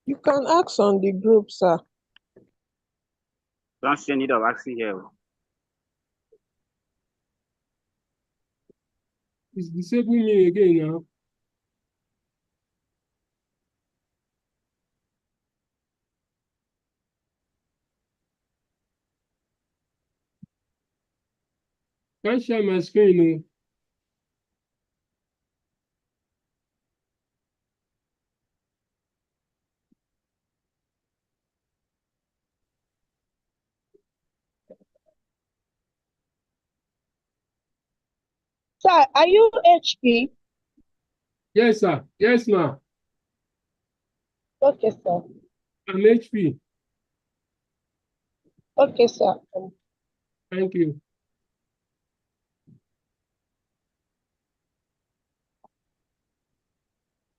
You can ask on the group, sir. Don't see need of asking here. It's disable me again now. Can't share my screen. Sir, are you HP? Yes, sir. Yes, ma'am. Okay, sir. I'm HP. Okay, sir. Thank you.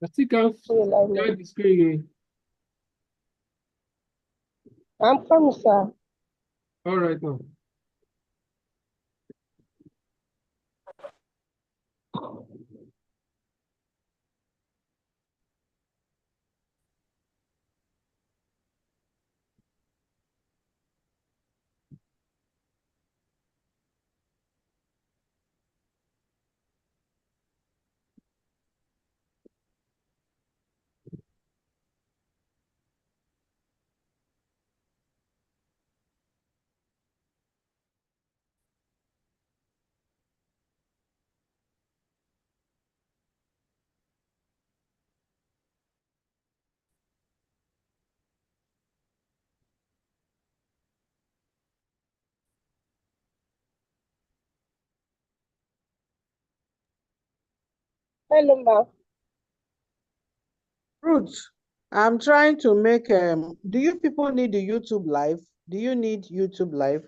I still can't share the screen. I'm coming, sir. All right, now. Hello, ma'am. Ruth, I'm trying to make do you people need the YouTube live? Do you need YouTube live?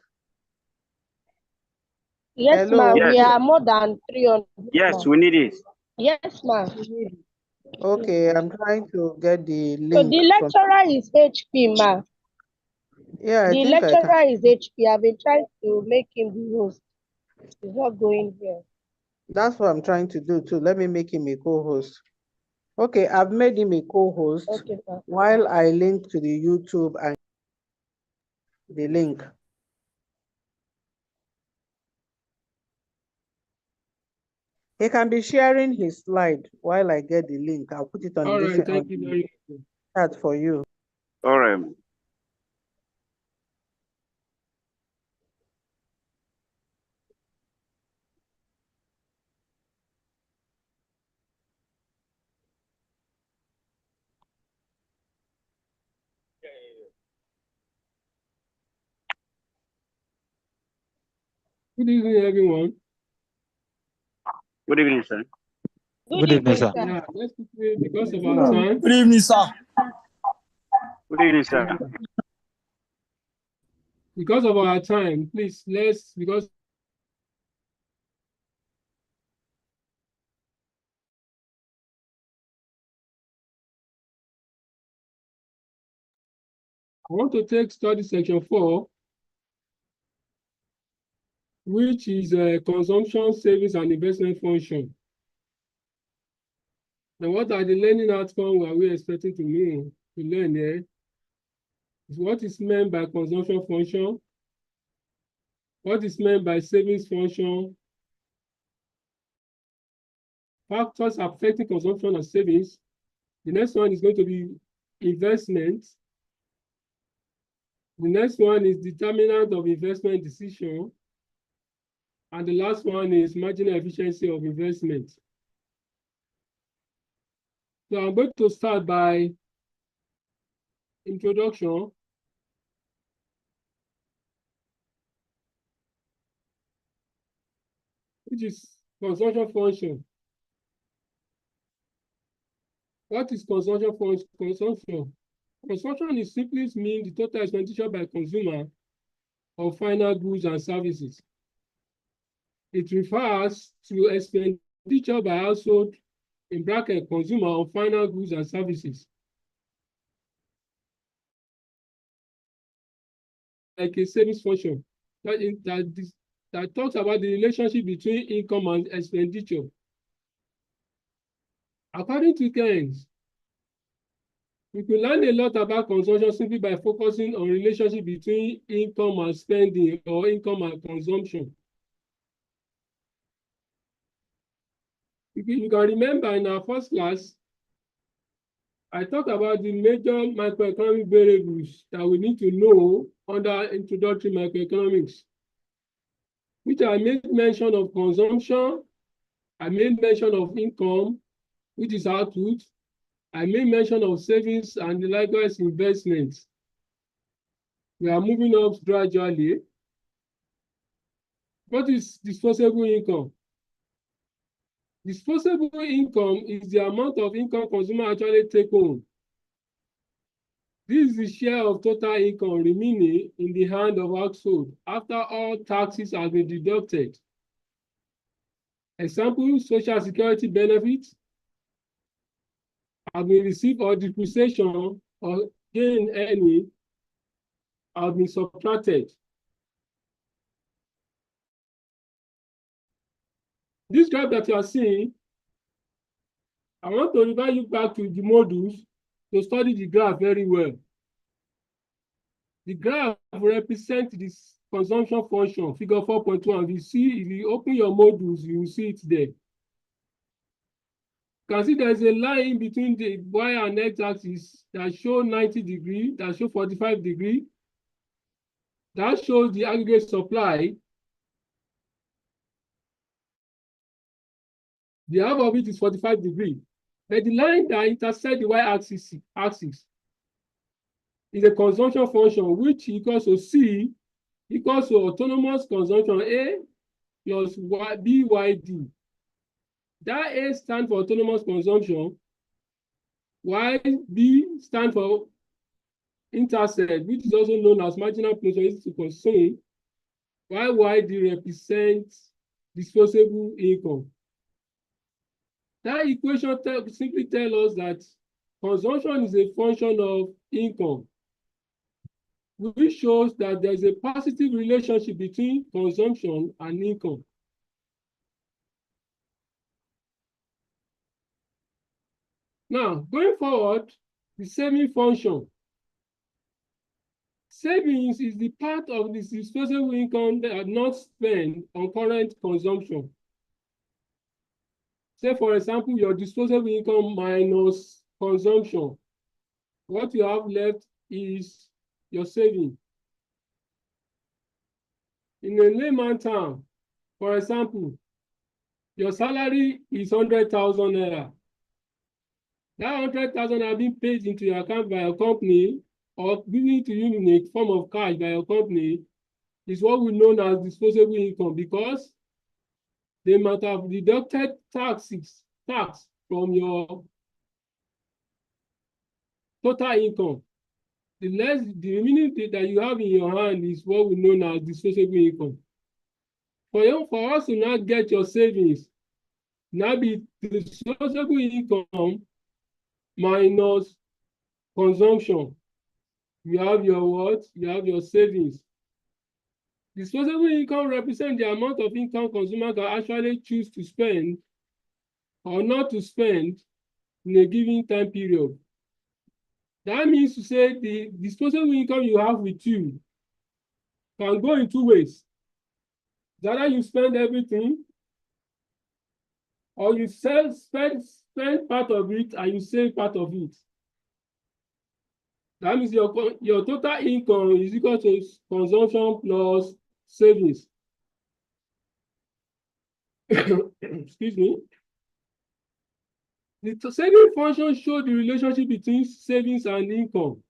Yes, Hello? ma'am. Yes. We are more than 300. Yes, we need it. Yes, ma'am. Okay, I'm trying to get the link. So the lecturer is HP, ma'am. Yeah, I The think I can. lecturer is HP. I've been trying to make him the host. He's not going here. That's what I'm trying to do too. Let me make him a co-host. Okay, I've made him a co-host. Okay, sir. While I link to the YouTube and the link. He can be sharing his slide while I get the link. I'll put it on All the right, thank you very much. chat for you. All right. Good evening, everyone. Good evening, sir. Good evening, sir. Yeah, let's quickly, because of our time. Good evening, sir. Good evening, sir. Because of our time, please, because I want to take study section 4, which is consumption, savings, and investment function. Now, what are the learning outcomes we expecting to learn here? Is what is meant by consumption function, what is meant by savings function, factors affecting consumption and savings. The next one is going to be investment. The next one is determinant of investment decision. And the last one is marginal efficiency of investment. So I'm going to start by introduction. Which is consumption function. What is consumption function? Consumption is simply mean the total expenditure by consumer of final goods and services. It refers to expenditure by household, in bracket, consumer of final goods and services. Like a savings function that talks about the relationship between income and expenditure. According to Keynes, We could learn a lot about consumption simply by focusing on relationship between income and spending or income and consumption. You can remember in our first class, I talked about the major macroeconomic variables that we need to know under introductory macroeconomics, which I made mention of consumption, I made mention of income, which is output, I made mention of savings and likewise investments. We are moving up gradually. What is disposable income? Disposable income is the amount of income consumer actually take home. This is the share of total income remaining in the hand of household after all taxes have been deducted. Example, social security benefits have been received or depreciation or gain any have been subtracted. This graph that you are seeing, I want to invite you back to the modules to study the graph very well. The graph represents this consumption function, figure 4.1. If you see, if you open your modules, you will see it there. You can see there's a line between the y and x axis that show 90 degrees, that show 45 degrees. That shows the aggregate supply. The half of it is 45 degrees. But the line that intersects the y-axis is a consumption function, which equals to C equals to autonomous consumption A plus BYD. That A stands for autonomous consumption, while B stands for intercept, which is also known as marginal production to consume, while YD represents disposable income. That equation simply tells us that consumption is a function of income, which shows that there's a positive relationship between consumption and income. Now, going forward, the saving function. Savings is the part of the disposable income that are not spent on current consumption. Say, for example, your disposable income minus consumption. What you have left is your saving. In a layman term, for example, your salary is 100,000 naira. That 100,000 are being paid into your account by your company or given to you in a form of cash by your company is what we know as disposable income, because they might have deducted tax from your total income. The remaining that you have in your hand is what we know as disposable income. For us to now get your savings, now be disposable income minus consumption. You have your what? You have your savings. Disposable income represents the amount of income consumer can actually choose to spend or not to spend in a given time period. That means to say the disposable income you have with you can go in two ways. Either you spend everything, or you spend part of it and you save part of it. That means your total income is equal to consumption plus savings. Excuse me. The saving function shows the relationship between savings and income,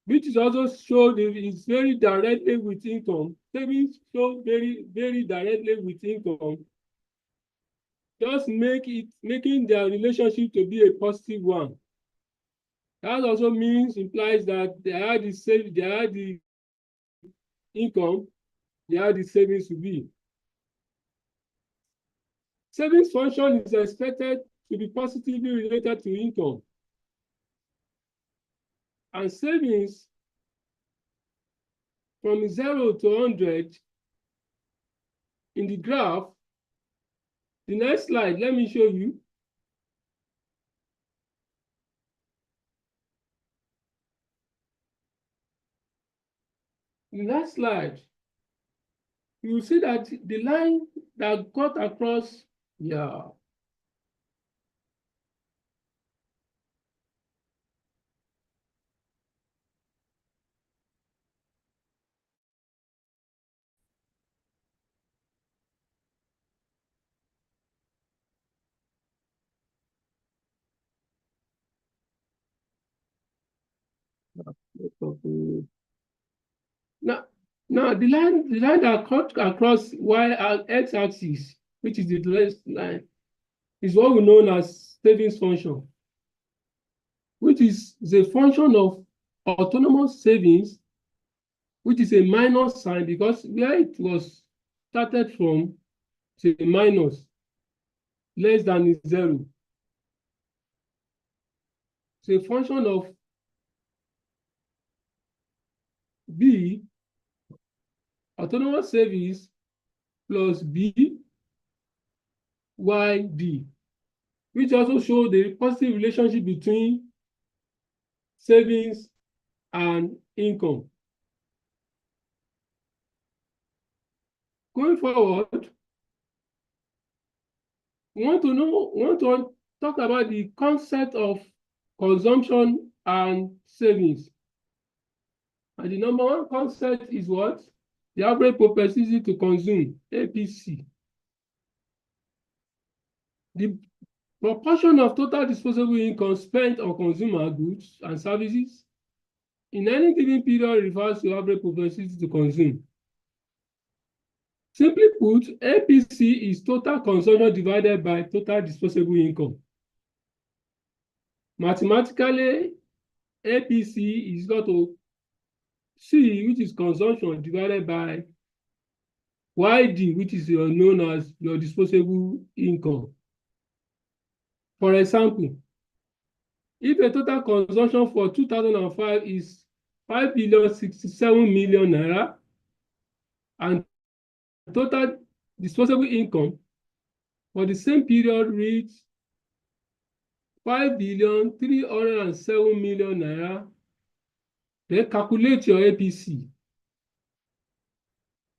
which is also showed is very directly with income. Savings show very, very directly with income. Just making their relationship to be a positive one. That also implies that they are the income, they are the savings to be. Savings function is expected to be positively related to income. And savings from 0 to 100 in the graph, the next slide, let me show you. next slide, you see that the line that cut across, yeah. Now the line that cut across x-axis, which is the left line, is what we know as savings function, which is the function of autonomous savings, which is a minus sign because where it was started from is a minus less than 0. It's a function of B, autonomous savings, plus B, Y, D, which also show the positive relationship between savings and income. Going forward, we want to talk about the concept of consumption and savings. And the number one concept is what? The average propensity to consume, APC. The proportion of total disposable income spent on consumer goods and services in any given period refers to average propensity to consume. Simply put, APC is total consumption divided by total disposable income. Mathematically, APC is equal to C, which is consumption, divided by YD, which is known as your disposable income. For example, if a total consumption for 2005 is 5,067,000,000 naira and total disposable income for the same period reached 5,307,000,000 naira, then calculate your APC.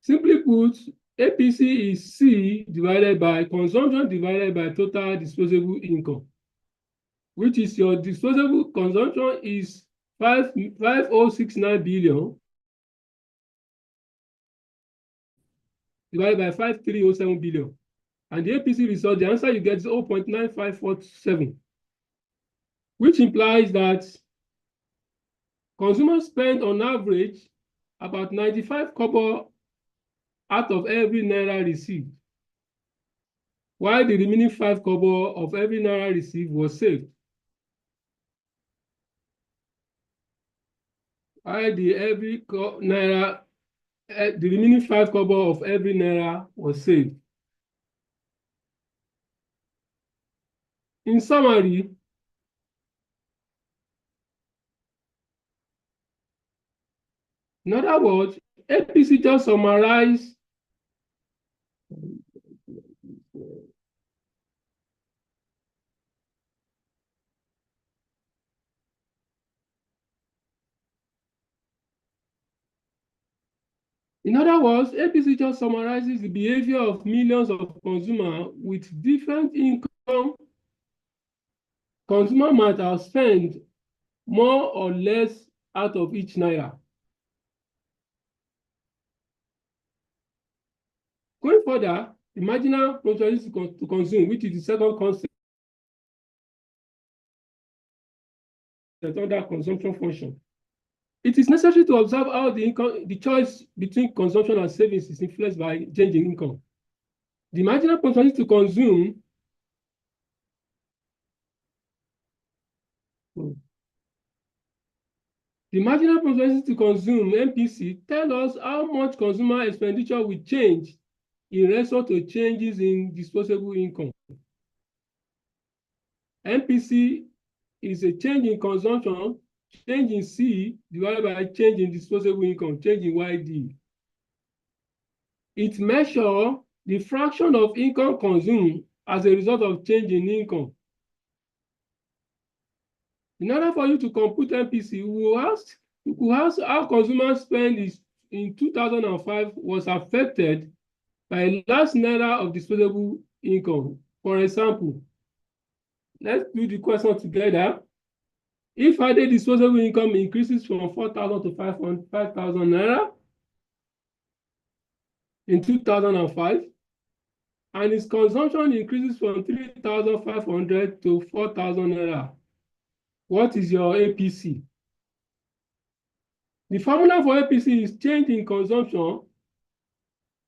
Simply put, APC is C divided by consumption divided by total disposable income, which is your disposable consumption is 5,069 billion divided by 5,307 billion. And the APC result, the answer you get is 0.9547, which implies that consumers spend on average about 95 kobo out of every naira received, while the remaining 5 kobo of every naira received was saved. While the remaining 5 kobo of every naira was saved. In summary, in other words, APC just summarized APC just summarizes the behavior of millions of consumers with different income. Consumer might have spent more or less out of each naira. Going further, the marginal propensity to consume, which is the second concept under consumption function. It is necessary to observe how the choice between consumption and savings is influenced by change in income. The marginal propensity to consume MPC tells us how much consumer expenditure will change in response to changes in disposable income. MPC is a change in consumption, change in C divided by change in disposable income, change in YD. It measures the fraction of income consumed as a result of change in income. In order for you to compute MPC, you could ask how consumers spend in 2005 was affected by last naira of disposable income. For example, let's do the question together. If added disposable income increases from 4,000 to 5,000 naira in 2005, and its consumption increases from 3,500 to 4,000 naira, what is your APC? The formula for APC is change in consumption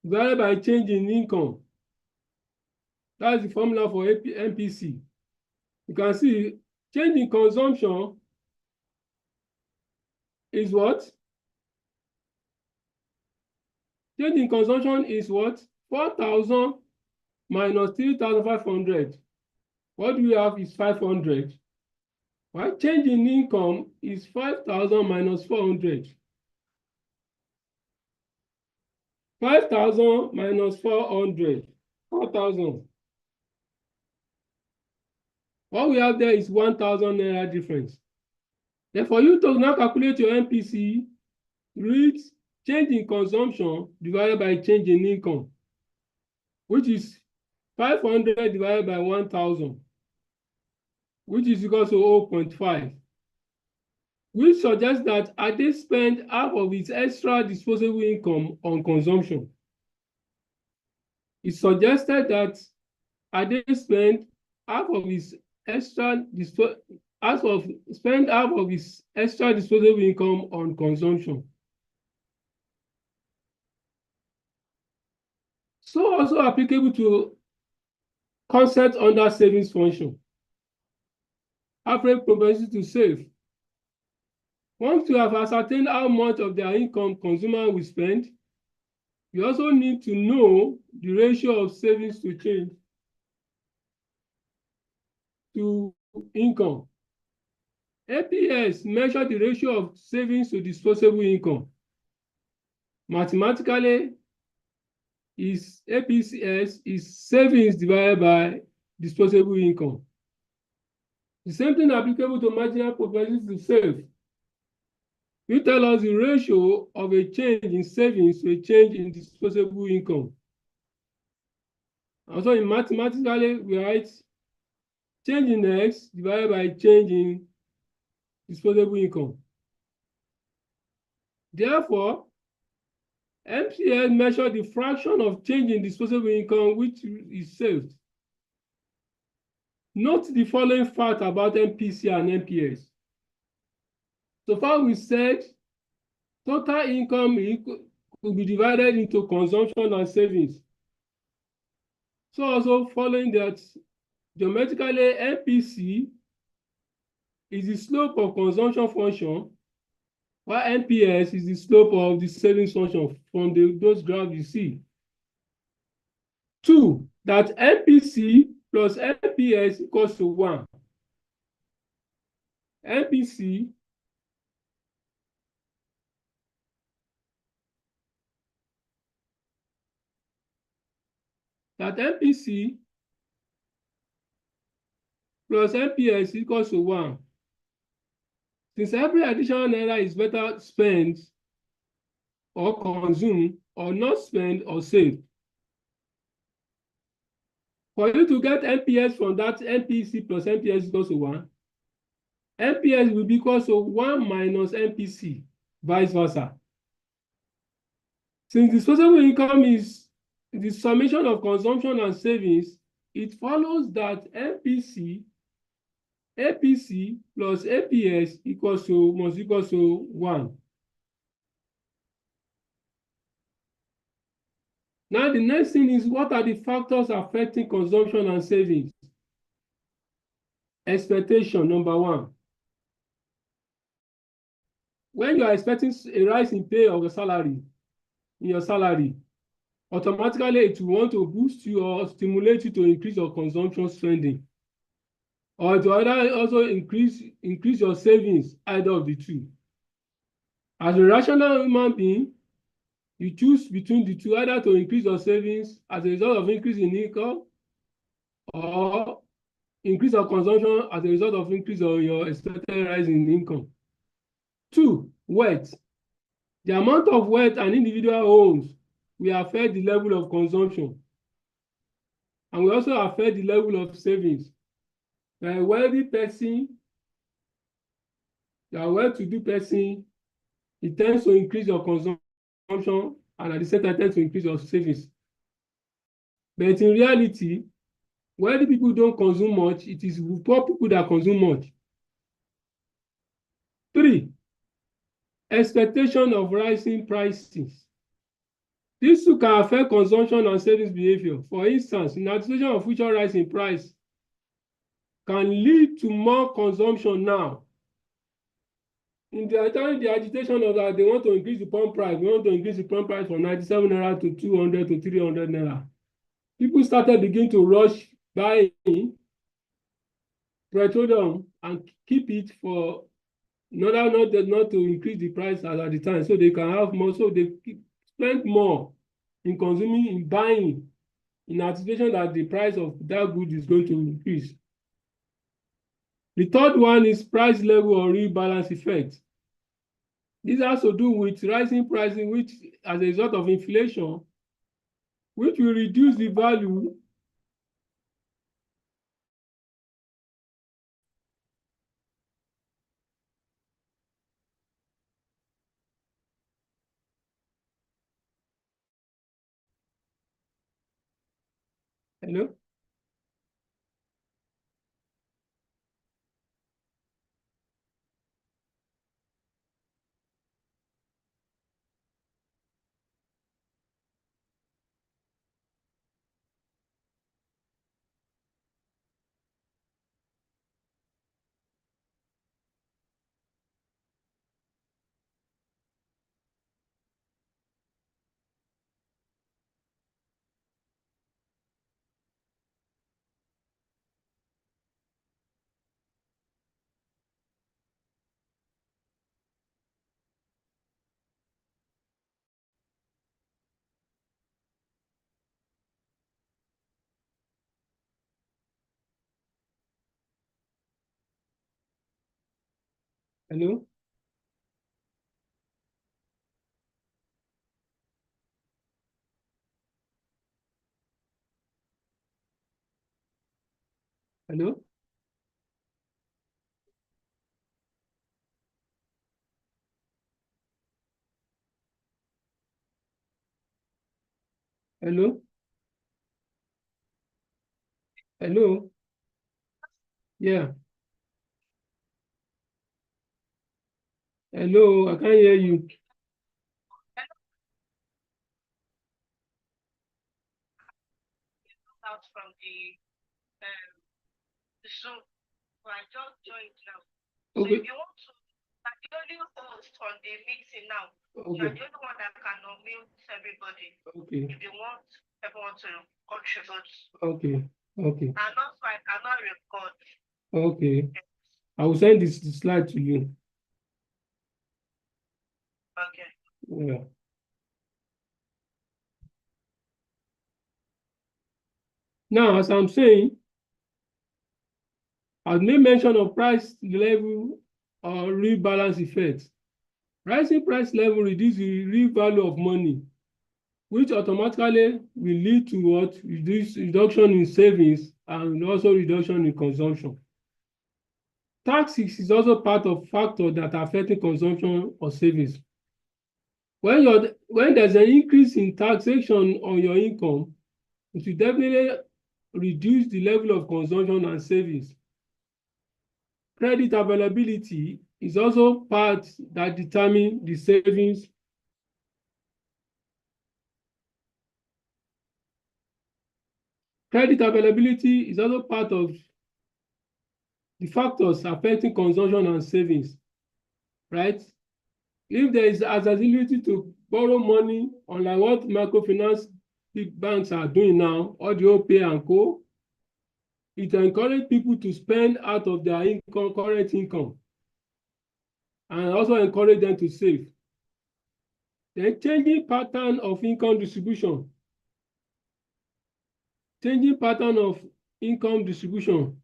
divided by change in income. That's the formula for MPC. You can see change in consumption is what? Change in consumption is what? 4,000 minus 3,500. What do we have is 500. While change in income is 5,000 minus 400. 5,000 minus 400. 4,000. What we have there is 1,000 naira difference. Then for you to now calculate your MPC, read change in consumption divided by change in income, which is 500 divided by 1,000, which is equal to 0.5, which suggests that Ade spent half of his extra disposable income on consumption. It suggested that Ade spent half of his extra disposable income on consumption. So also applicable to concept under savings function. Average propensity to save. Once you have ascertained how much of their income consumer will spend, you also need to know the ratio of savings to change to income. APS measure the ratio of savings to disposable income. Mathematically, APS is savings divided by disposable income. The same thing applicable to marginal propensity to save. You tell us the ratio of a change in savings to a change in disposable income. Also, in mathematically, we write change in X divided by change in disposable income. Therefore, MCS measures the fraction of change in disposable income which is saved. Note the following fact about MPC and MPS. So far, we said total income could be divided into consumption and savings. So also following that, geometrically, MPC is the slope of consumption function, while MPS is the slope of the savings function from those graphs you see. 2, that MPC plus MPS equals to 1. MPC that MPC plus MPS equals to 1. Since every additional naira is better spent or consumed or not spent or saved. For you to get MPS from that MPC plus MPS equals to 1, MPS will be equal to 1 minus MPC, vice versa. Since disposable income is the summation of consumption and savings, it follows that APC plus APS must equal to 1. Now, the next thing is, what are the factors affecting consumption and savings? Expectation, number 1. When you are expecting a rise in pay of your salary, automatically it will want to boost you or stimulate you to increase your consumption spending, or to either also increase your savings, either of the two. As a rational human being, you choose between the two, either to increase your savings as a result of increase in income, or increase your consumption as a result of increase of your expected rise in income. 2, wealth. The amount of wealth an individual owns will affect the level of consumption, and will also affect the level of savings. A wealthy person, a well-to-do person, it tends to increase your consumption and at the same time tends to increase your savings. But in reality, wealthy people don't consume much. It is poor people that consume much. 3, expectation of rising prices. This too can affect consumption and savings behavior. For instance, in anticipation of future rise in price can lead to more consumption now. In the agitation of that, they want to increase the pump price. We want to increase the pump price from 97 naira to 200 to 300 naira. People started beginning to rush buying petroleum and keep it for in order not to increase the price at the time, so they can have more. So they spend more in consuming, in buying, in anticipation that the price of that good is going to increase. The third one is price level or rebalance effect. This has to do with rising pricing, which as a result of inflation, which will reduce the value hello. Hello. Hello. Hello. Hello. Yeah. Hello. I can't hear you. Out from the Zoom, so I just joined now. So Okay. if you want to, I'm the only host on the meeting now. Okay. You're the only one that can unmute everybody. Okay. If you want everyone to contribute. Okay. Okay. And also I cannot record. Okay. I will send this slide to you. Okay. Yeah. Now, as I'm saying, I've made mention of price level or rebalance effect. Rising price level reduces the real value of money, which automatically will lead to what? Reduction in savings and also reduction in consumption. Taxes is also part of factors that are affecting consumption or savings. When there's an increase in taxation on your income, it will definitely reduce the level of consumption and savings. Credit availability is also part that determines the savings. Credit availability is also part of the factors affecting consumption and savings, right? If there is accessibility to borrow money, unlike what microfinance big banks are doing now, or the OPay and Co., it encourages people to spend out of their income, current income, and also encourage them to save. Then changing pattern of income distribution. Changing pattern of income distribution.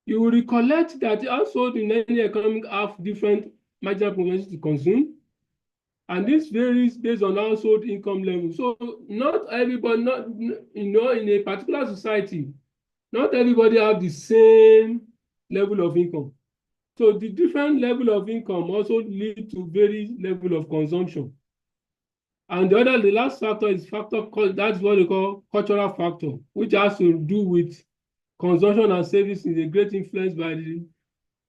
You will recollect that households in any economic have different marginal propensity to consume. And this varies based on household income level. So not everybody, in a particular society, not everybody have the same level of income. So the different level of income also lead to various level of consumption. And the last factor is that's what they call cultural factor, which has to do with consumption and savings is a great influence by the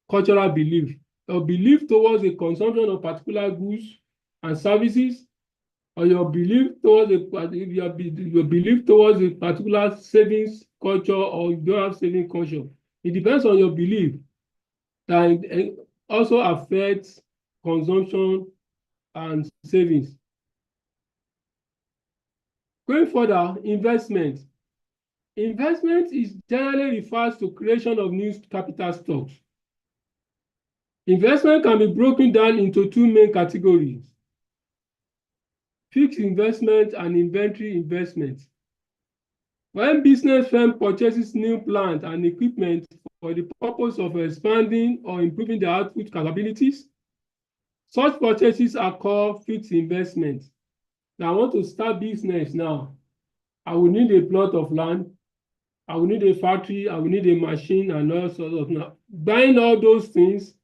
cultural belief. Your belief towards the consumption of particular goods and services, or your belief towards your belief towards a particular savings culture, or you don't have saving culture. It depends on your belief that also affects consumption and savings. Going further, investment. Investment is generally refers to creation of new capital stocks. Investment can be broken down into two main categories: fixed investment and inventory investment. When business firm purchases new plant and equipment for the purpose of expanding or improving their output capabilities, such purchases are called fixed investment. Now, I want to start business now. I will need a plot of land. I will need a factory. I will need a machine and all sorts of. Now, buying all those things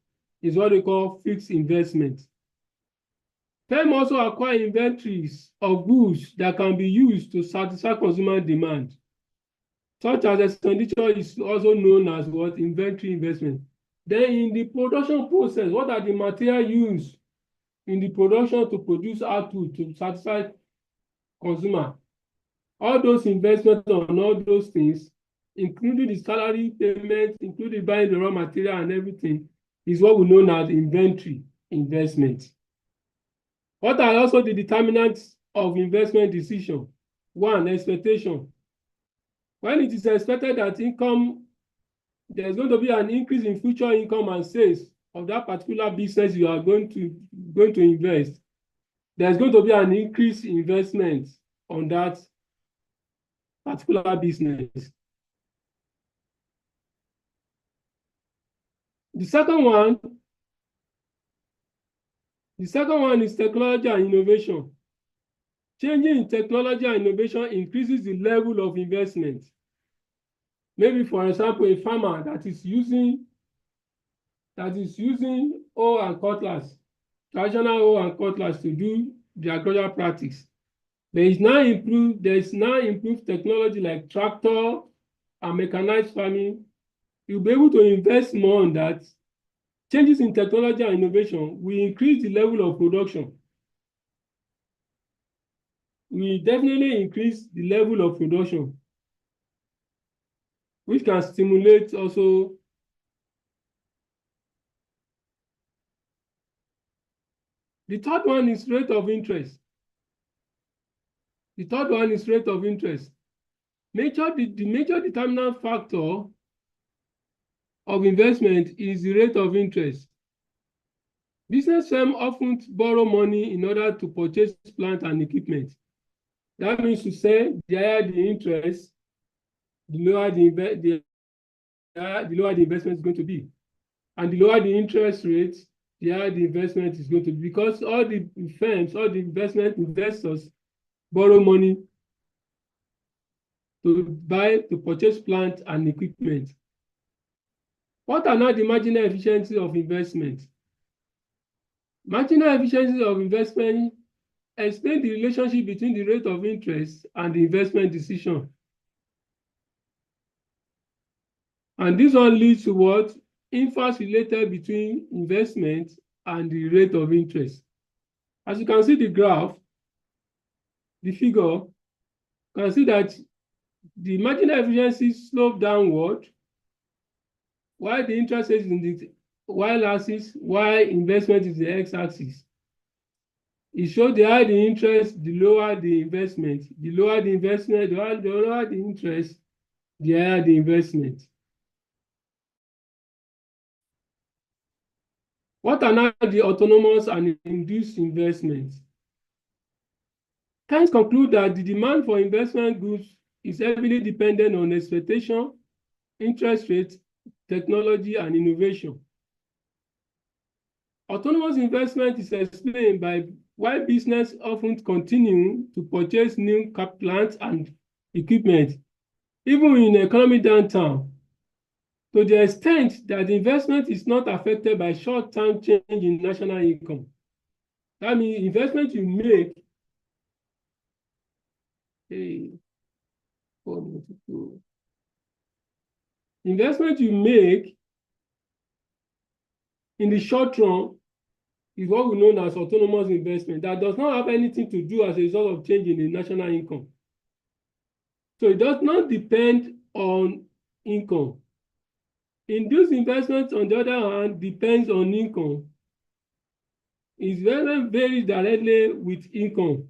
is what they call fixed investment. Firms also acquire inventories of goods that can be used to satisfy consumer demand. Such as expenditure is also known as what? Inventory investment. Then in the production process, what are the materials used in the production to produce output to satisfy consumer? All those investments on all those things, including the salary payment, including buying the raw material and everything, is what we know as inventory investment. What are also the determinants of investment decision? One, expectation. When it is expected that there's going to be an increase in future income and sales of that particular business you are going to invest, there's going to be an increased investment on that particular business. The second one is technology and innovation. Changing in technology and innovation increases the level of investment. Maybe, for example, a farmer that is using hoe and cutlass, traditional hoe and cutlass to do the agricultural practice. There is now improved technology like tractor and mechanized farming. You'll be able to invest more on that. Changes in technology and innovation will increase the level of production. We definitely increase the level of production, which can stimulate also the third one is rate of interest. The major determinant factor of investment is the rate of interest. Business firms often borrow money in order to purchase plant and equipment. That means to say the higher the interest, the lower the investment is going to be. And the lower the interest rate, the higher the investment is going to be, because all the firms, all the investors borrow money to purchase plant and equipment. What are now the marginal efficiency of investment? Marginal efficiency of investment explain the relationship between the rate of interest and the investment decision. And this one leads to what? Inverse related between investment and the rate of interest. As you can see the graph, the figure, you can see that the marginal efficiency slope downward, while the interest rate is in the y-axis, while investment is the x-axis. It shows the higher the interest, the lower the investment. The lower the investment, the lower the interest, the higher the investment. What are now the autonomous and induced investments? Kinds conclude that the demand for investment goods is heavily dependent on expectation, interest rate, technology, and innovation. Autonomous investment is explained by why business often continue to purchase new plants and equipment, even in economic downturn, to the extent that the investment is not affected by short-term change in national income. That means investment you make, investment you make in the short run is what we know as autonomous investment that does not have anything to do as a result of change in the national income. So it does not depend on income. Induced investment, on the other hand, depends on income. It's very directly with income.